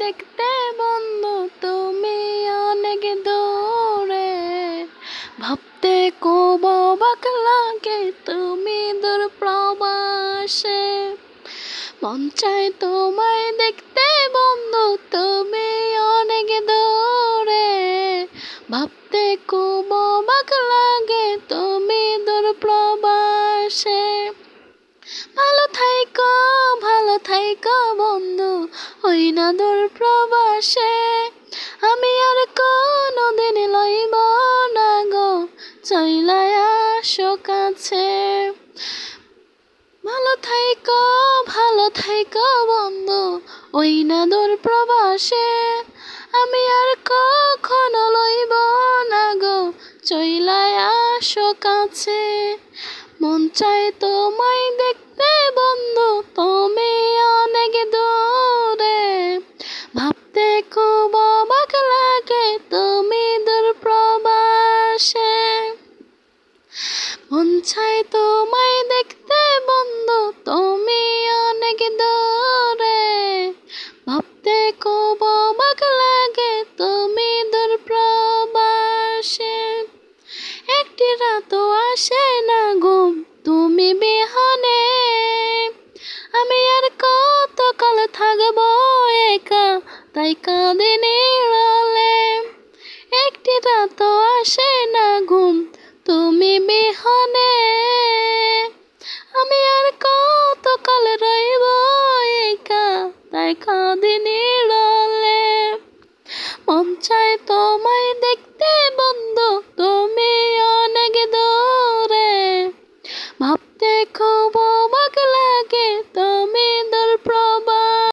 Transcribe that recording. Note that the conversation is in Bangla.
দেখতে বন্ধু তুমি অনেক দূরে, ভাবতে খুব অবাক লাগে তুমি দূর প্রবাসে। মন চায় তোমায় দেখতে বন্ধু তুমি অনেক দূরে, ভাবতে খুব অবাক লাগে তুমি দূর প্রবাসে। ভালো থাইকো বন্ধু ওই না দূর প্রবাসে। আমি আর কোনোদিন লইব না গো চইলা আসো কাছে। ভালো থাইকো বন্ধু ওই না দূর প্রবাসে। আমি আর কখনো লইব না গো চইলা আসো কাছে। মন চায় তোমায় দেখতে বন্ধু তুমি অনেক দূরে, ভাবতে খুব অবাক লাগে তুমি দূর প্রবাসে। মন চায় তোমায় দেখতে বন্ধু তুমি অনেক দূরে, ভাবতে খুব অবাক লাগে তুমি দূর প্রবাসে। একটি রাতও আসে না ঘুম তুমি বিহনে, আমি আর কত কাল থাকবো একা তাই কাঁদে নীরবে। একটি রাতও আসে না ঘুম তুমি বিহনে, আমি আর কত কাল রইব একা তাই কাঁদে নীরবে। মন চায় তোমায়